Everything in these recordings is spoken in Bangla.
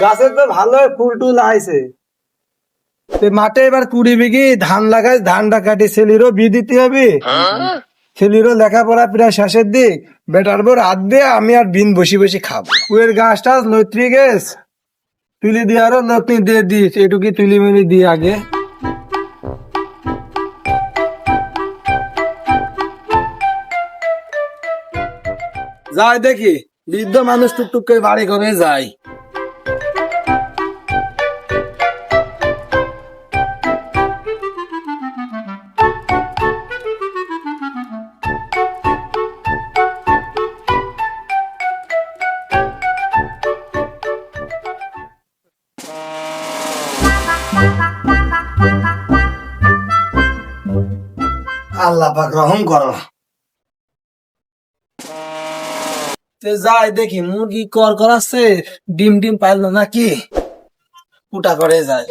গাছের তো ভালো ফুল টুল আইছে। মাঠে এবার 20 বিঘি ধান লাগাই, ধানটা কাটি ছেলিরও বি দিতে হবে। ছেলিরও লেখাপড়া প্রায় শেষের দিক। বেটার বর হাত দিয়ে আমি আর বিন বসি বসি খাবো। কুয়ের গাছ টাছ লত্রি গেছ তুলি দিয়ে আরো লত্নি দিয়ে দিস, এটুকি তুলি মিলি দিয়ে আগে। যাই দেখি বৃদ্ধ মানুষ টুকটুক করে বাড়ি করে যায়। আল্লাহ পাক রহম করো। যাই দেখি মুরগি কর করাচ্ছে, ডিম ডিম পাইলো নাকি, কুটা করে যায়।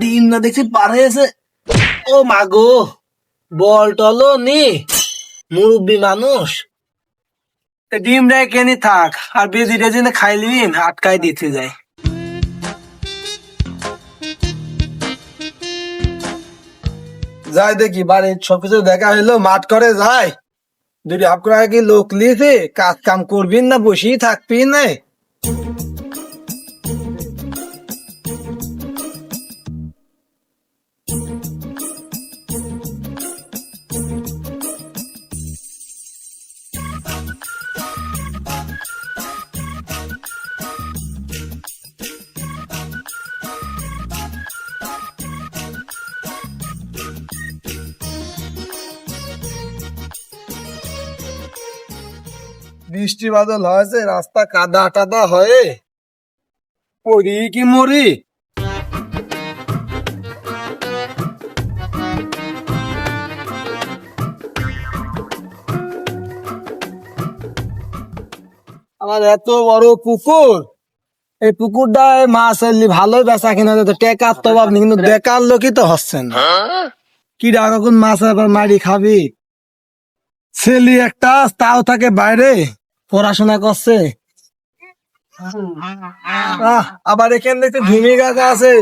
ডিম না দেখছি পার হয়েছে। ও মাগো, বল টলো নি, মুরব্বী মানুষ ডিম রে কেনি থাক, আর বেজি টেজি খাইলি আটকাই দিতে যায়। যাই দেখি বাড়ির সবকিছু দেখা হইলো, মাঠ করে যায়। দুটি আপনারা কি লোক লিয়েছে, কাজ কাম করবেন না বসেই থাকবেন না? বৃষ্টি বাদল হয়েছে, রাস্তা কাদা টাদা হয়ে পড়ি কি মরি। আমার এত বড় পুকুর, এই পুকুরটায় মাছ আনলি ভালোই বেচা কিনা যেত, টেকার তো ভাবনি, কিন্তু দেখার লোকই তো হচ্ছে না। কি কখন মাছ আবার মারি খাবি। ছেলি একটা তাও থাকে বাইরে পড়াশোনা করছে। আবার এখানে দেখতে ধুমি গাছ আছে,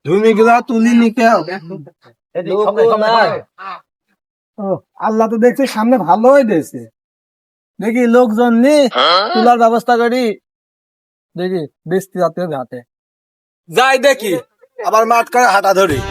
ধুমি গুলা তুলি নিকে। আল্লাহ তো দেখছি সামনে ভালোই দিয়েছে, দেখি লোকজন নি তোলার ব্যবস্থা করি, দেখি বেশি যাতে হাতে যাই দেখি আবার মাঠ করে হাঁটা ধরি।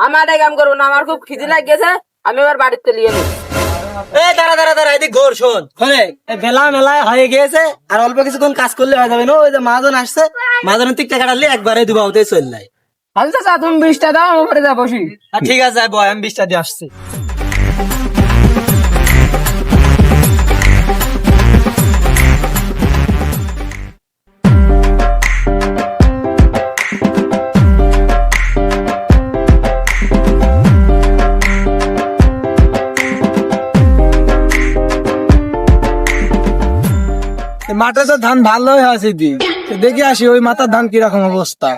আমার কাম করবো না, আমার খুব খিদে লাগছে, আমি এবার বাড়িতে লিয়ে নেব। দাঁড়া দাঁড়া দাঁড়া, এদিক ঘোর শোন। বেলা মেলায় হয়ে গিয়েছে, আর অল্প কিছুক্ষণ কাজ করলে হয়ে যাবে না। ওই যে মাজন আসছে, মাজন থেকে টাকা ডাললে একবারে দুবা হতে চললাই। আচ্ছা চাচা তুমি 20টা দাও, আমার বাড়ি যা বসি। ঠিক আছে বয়, আমি 20টা দিয়ে আসছি। মাঠে তো ধান ভালোই আছে, দেখি আসি ওই মাথার ধান কিরকম অবস্থা।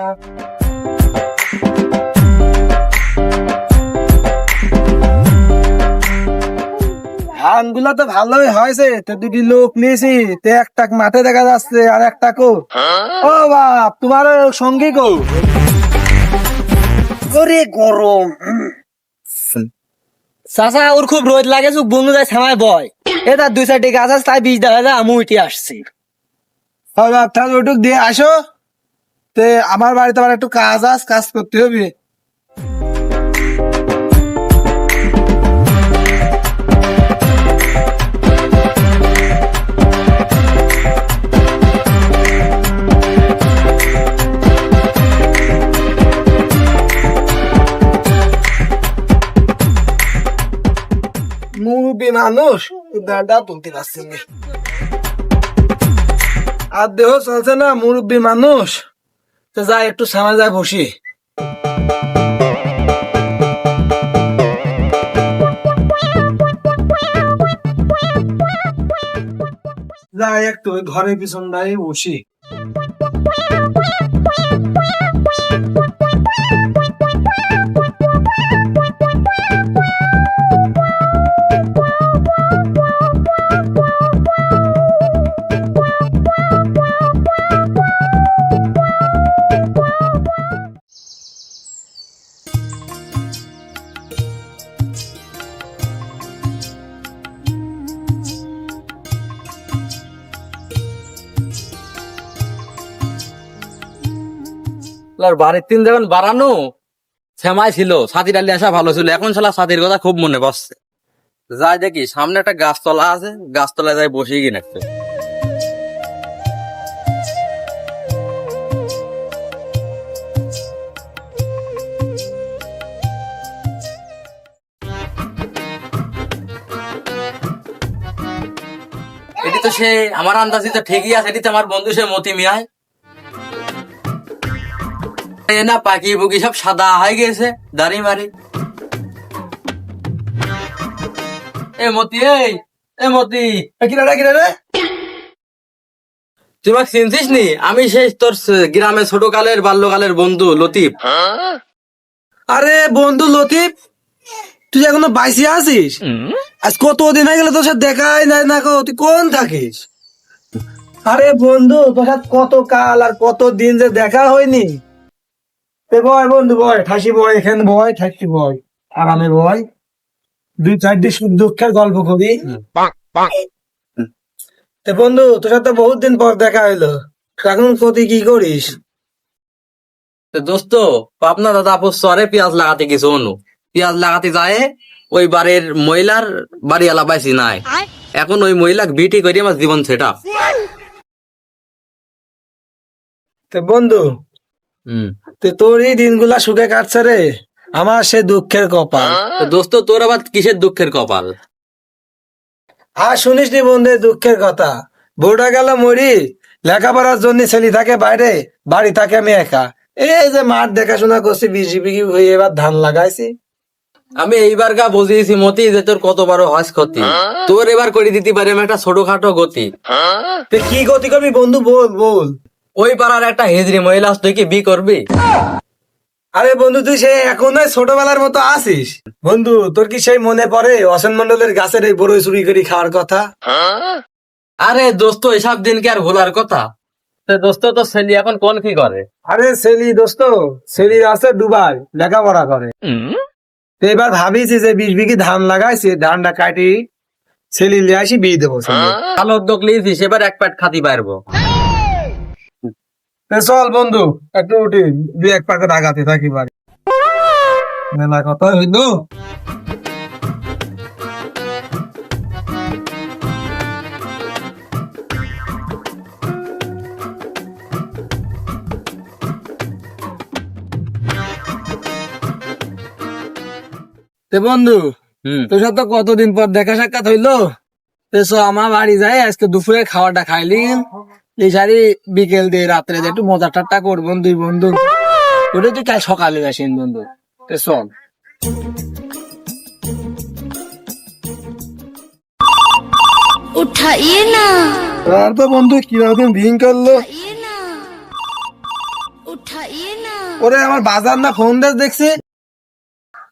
ধান গুলা তো ভালোই হয়েছে, তো দুটি লোক নিয়েছি, তো একটা মাঠে দেখা যাচ্ছে আর একটা কো। ও বাপ, তোমার সঙ্গী কো? ওরে গরম চাচা, ওর খুব রোদ লাগে, চোখ বন্ধু যায় সময় বয়। এটা 2-4টি গাছ আছে, তাই 20 দেখা যায় আমি উঠে আসছি। তাহলে ওইটুক দিয়ে আসো, তে আমার বাড়িতে আবার একটু কাজ আছে, কাজ করতে হবে। মুরব্বী মানুষ, দাদা তুলতে পারছি না। আর দেহ চলছে না, মুরব্বী মানুষ, তো যাই একটু সামনে যায় বসি। যাই একটু ওই ঘরের পিছনটাই বসি। বাড়ির তিন যখন বাড়ানো সেমাই ছিল, ছাতি ডালি আসা ভালো ছিল, এখন শালা ছাতির কথা খুব মনে পড়ছে। যাই দেখি সামনে একটা গাছতলা আছে, গাছতলায় যাই বসে গিয়ে নাকতে। এটি তো সে আমার আন্দাজি তো ঠিকই আছে, এটি তো আমার বন্ধু সে মতি মিয়ায়। না পাখি বুকি সব সাদা হয়ে গেছে, দাড়ি মারি। এ মতি, এ মতি, কিনারে কিনারে তুই আমাকে চিনছিস নি? আমি সেই তোর গ্রামে ছোটকালের বাল্যকালের বন্ধু লতিফ। আরে বন্ধু লতিফ, তুই এখনো বাইসে আছিস? আজ কতদিন হয়ে গেল তোর সাথে দেখাই নাই না কো, তুই কোন থাকিস? আরে বন্ধু, তোর সাথে কত কাল আর কত দিন যে দেখা হয়নি। বয় বন্ধু বয়, ঠাসি বয়, এখানে বয়, ঠাসি বয়, আরামে বয়, দুই চারটি সুখ দুঃখের গল্প করি। বন্ধু, তোর সাথে বহুত দিন পর দেখা হইলো, এখন কতি কি করিস? দোস্ত, পাবনা দাদা আপু চরে পেঁয়াজ লাগাতে গেছে, অনু পেঁয়াজ লাগাতে যায়, ওই বাড়ির মহিলার বাড়ি আলা পাইছি নাই, এখন ওই মহিলা বিটি করি আমার জীবন সেটা। বন্ধু, তোর এই দিনগুলা সুখে কাটছে রে, আমার সে দুঃখের কপাল। দোস্ত, তোর আবার কিসের দুঃখের কপাল? আর শুনিস নি বন্ধু দুঃখের কথা, বউটা গেল মরি, লেখাপড়ার জন্য ছেলে থাকে বাইরে, বাড়ি থাকে আমি একা। এই যে মাঠ দেখাশোনা করছি, বিঘি বিঘি হয়ে এবার ধান লাগাইছি। আমি এইবার গা বুঝিয়েছি মতি যে তোর কত বড় হস ক্ষতি, তোর এবার করে দিতে পারি আমি একটা ছোটখাটো গতি। তুই কি গতি করবি বন্ধু, বল বল। ওই পাড়ার একটা হেজরি মহিলা আছে, তুই কি বি করবি? আরে বন্ধু, তুই সেই এখন ছোটবেলার মতো আছিস? বন্ধু, তোর কি সেই মনে পড়ে অসেন মন্ডলের গাছের এই বড়ই চুরি করে খাওয়ার কথা? আরে দোস্ত, এসব দিন কি আর ভোলার কথা? দোস্ত, তো ছেলে এখন কোন কি করে? আরে সেলি দোস্ত, সেলি আছে দুবাই, লেখাপড়া করে। তো এবার ভাবিছি যে 20 বিঘি ধান লাগাইছি, ধানটা কাটি সেলি লিয়ে আসি, বিয়ে দেবো। ভালো উদ্যোগ নিয়েছিস, এবার এক প্যাট খাতি পারবো। চল বন্ধু, একটু উঠি, 2-1 পাকে আগাতে থাকি বাড়ি, মেলা কথা হইলো। বন্ধু, তোর সাথে কতদিন পর দেখা সাক্ষাৎ হইলো, আমার বাড়ি যাই, আজকে দুপুরে খাওয়াটা খাইলি, এই সারি বিকেল দিয়ে রাত্রে একটু মজা ঠাট্টা করবো দুই বন্ধু, ওটা তুই কাল সকালে আসেন বন্ধু, চল। उठाइए ना, আর তো বন্ধু কিরকম দিন করলো। उठाइए ना, उठाइए ना। ওরে আমার বাজার না ফোন দেশ দেখছি।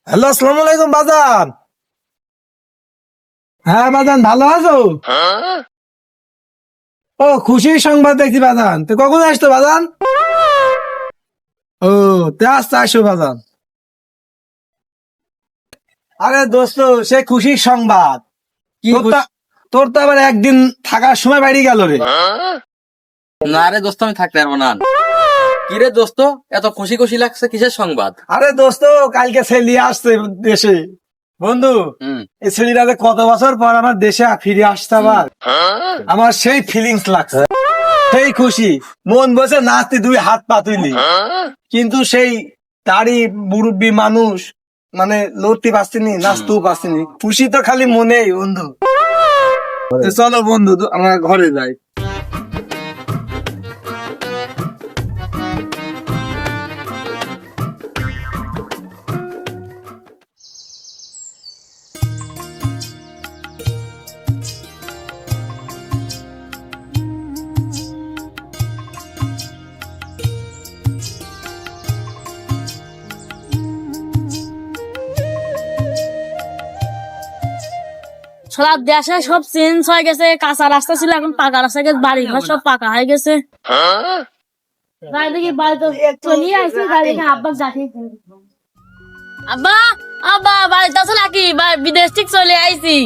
হ্যালো, আসসালামু আলাইকুম বাজার। হ্যাঁ বাজান, ভালো আছো? ও, খুশির সংবাদ দেখছি বাজান, তো কখন আসতো বাজান? ও, তে আসতে আসো বাজান। আরে দোস্ত, সে খুশির সংবাদ। তোর তো আবার একদিন থাকার সময় বাড়ি গেল রে। না রে দোস্ত, আমি থাকতে পারবো না। কি রে দোস্ত, এত খুশি খুশি লাগছে, কিসের সংবাদ? আরে দোস্ত, কালকে ছেলে আসছে দেশে। বন্ধু, এই ছেলেটা যে কত বছর পর আমার দেশে ফিরে আসছে, আবার আমার সেই ফিলিংস লাগছে, সেই খুশি, মন বসে নাচতে 2 হাত পা তুলি, কিন্তু সেই তারই মুরব্বী মানুষ, মানে লড়তে পারছিনি, নাচতেও পারছিনি, খুশি তো খালি মনেই বন্ধু। চলো বন্ধু, আমরা ঘরে যাই। সারা দেশে সব চেঞ্জ হয়ে গেছে, কাঁচা রাস্তা ছিল এখন পাকা রাস্তা গেছে, বাড়ি ঘর সব পাকা হয়ে গেছে। দেখি বাড়িতে চলিয়ে আসছে, দেখি আব্বা যাকে আব্বা আব্বা বাড়িতে আছো নাকি? বিদেশ থেকে চলে আইছি।